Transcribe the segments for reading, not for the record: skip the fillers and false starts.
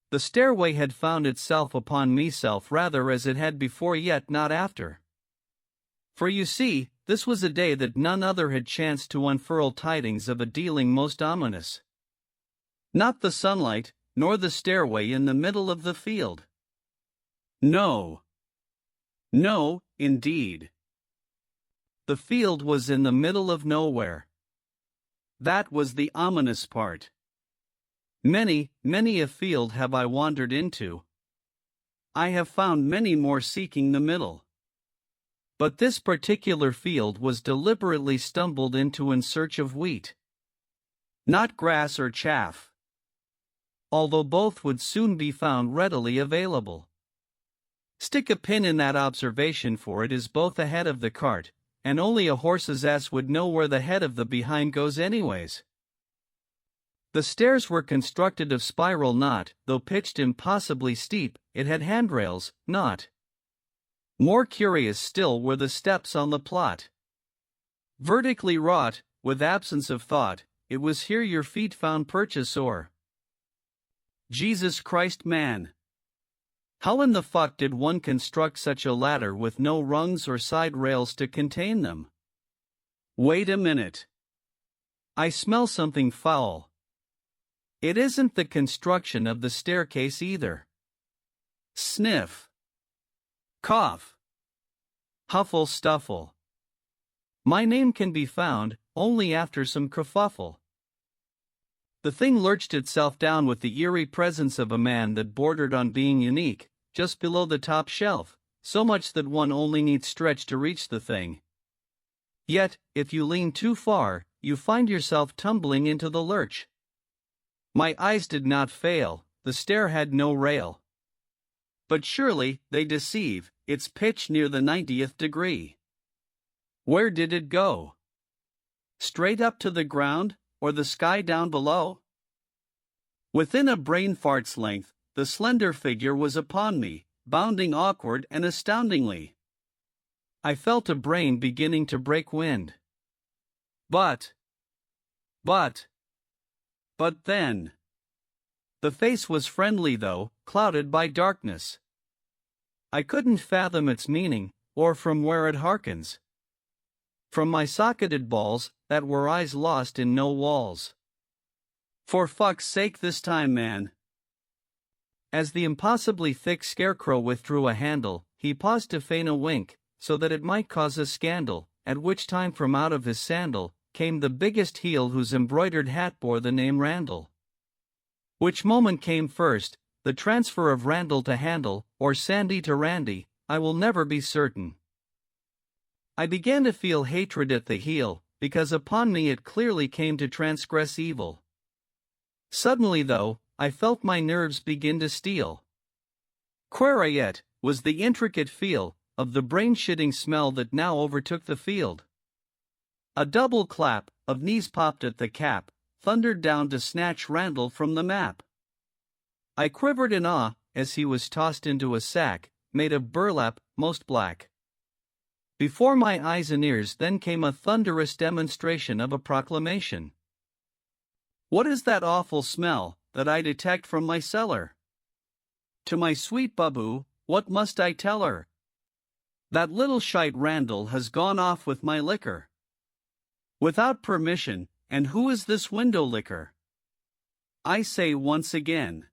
The stairway had found itself upon meself rather as it had before yet not after. For you see, this was a day that none other had chanced to unfurl tidings of a dealing most ominous. Not the sunlight, nor the stairway in the middle of the field. No. No, indeed. The field was in the middle of nowhere. That was the ominous part. Many, many a field have I wandered into. I have found many more seeking the middle. But this particular field was deliberately stumbled into in search of wheat. Not grass or chaff. Although both would soon be found readily available. Stick a pin in that observation, for it is both ahead of the cart, and only a horse's ass would know where the head of the behind goes anyways. The stairs were constructed of spiral knot, though pitched impossibly steep, it had handrails, not. More curious still were the steps on the plot. Vertically wrought, with absence of thought, it was here your feet found purchase or. Jesus Christ, man! How in the fuck did one construct such a ladder with no rungs or side rails to contain them? Wait a minute. I smell something foul. It isn't the construction of the staircase either. Sniff. Cough. Huffle stuffle. My name can be found only after some kerfuffle. The thing lurched itself down with the eerie presence of a man that bordered on being unique, just below the top shelf, so much that one only needs stretch to reach the thing. Yet, if you lean too far, you find yourself tumbling into the lurch. My eyes did not fail, the stair had no rail. But surely, they deceive, its pitch near the 90th degree. Where did it go? Straight up to the ground, or the sky down below? Within a brain fart's length, the slender figure was upon me, bounding awkward and astoundingly. I felt a brain beginning to break wind. But then. The face was friendly though, clouded by darkness. I couldn't fathom its meaning, or from where it harkens. From my socketed balls, that were eyes lost in no walls. For fuck's sake this time, man. As the impossibly thick scarecrow withdrew a handle, he paused to feign a wink, so that it might cause a scandal, at which time from out of his sandal came the biggest heel whose embroidered hat bore the name Randall. Which moment came first, the transfer of Randall to Handel, or Sandy to Randy, I will never be certain. I began to feel hatred at the heel, because upon me it clearly came to transgress evil. Suddenly though, I felt my nerves begin to steel. Quare yet, was the intricate feel of the brain-shitting smell that now overtook the field. A double clap of knees popped at the cap, thundered down to snatch Randall from the map. I quivered in awe as he was tossed into a sack, made of burlap, most black. Before my eyes and ears then came a thunderous demonstration of a proclamation. What is that awful smell that I detect from my cellar? To my sweet Babu, what must I tell her? That little shite Randall has gone off with my liquor. Without permission, and who is this window licker? I say once again.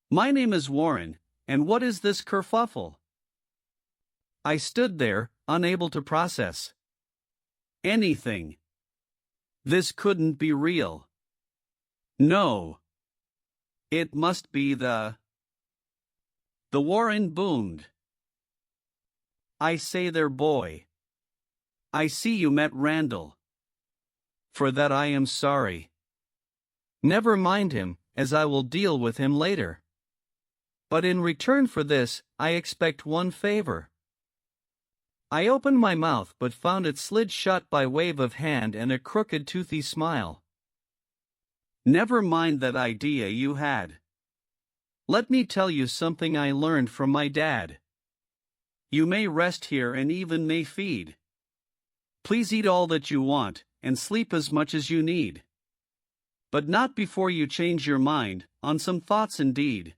My name is Warren, and what is this kerfuffle? I stood there, unable to process anything. This couldn't be real. No. It must be the Warren boomed. I say there, boy. I see you met Randall. For that I am sorry. Never mind him, as I will deal with him later. But in return for this, I expect one favor. I opened my mouth but found it slid shut by wave of hand and a crooked toothy smile. Never mind that idea you had. Let me tell you something I learned from my dad. You may rest here and even may feed. Please eat all that you want, and sleep as much as you need. But not before you change your mind, on some thoughts indeed.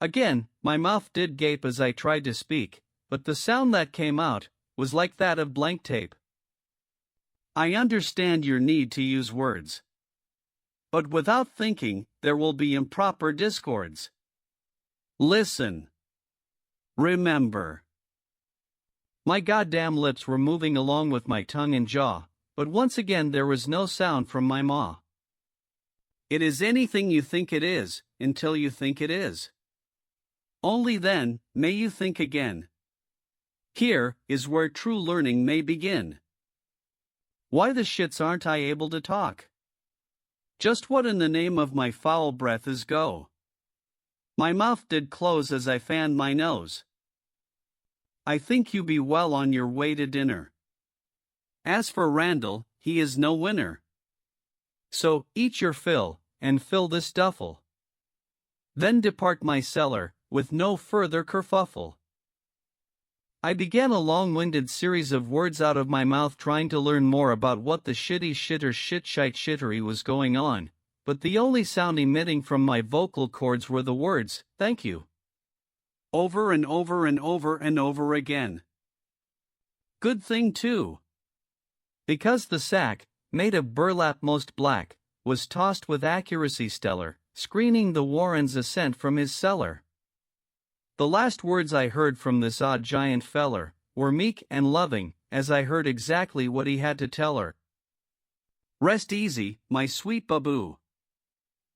Again, my mouth did gape as I tried to speak, but the sound that came out was like that of blank tape. I understand your need to use words. But without thinking, there will be improper discords. Listen. Remember. My goddamn lips were moving along with my tongue and jaw, but once again there was no sound from my maw. It is anything you think it is, until you think it is. Only then may you think again. Here is where true learning may begin. Why the shits aren't I able to talk? Just what in the name of my foul breath is go? My mouth did close as I fanned my nose. I think you be well on your way to dinner. As for Randall, he is no winner. So, eat your fill, and fill this duffel. Then depart my cellar, with no further kerfuffle. I began a long-winded series of words out of my mouth trying to learn more about what the shitty shitter shit shite shittery was going on, but the only sound emitting from my vocal cords were the words, thank you. Over and over and over and over again. Good thing too. Because the sack, made of burlap most black, was tossed with accuracy stellar, screening the Warren's ascent from his cellar. The last words I heard from this odd giant feller were meek and loving, as I heard exactly what he had to tell her. Rest easy, my sweet baboo.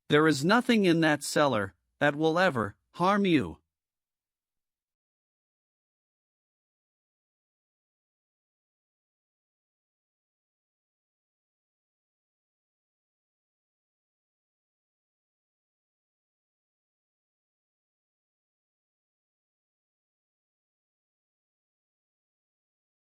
There is nothing in that cellar that will ever harm you.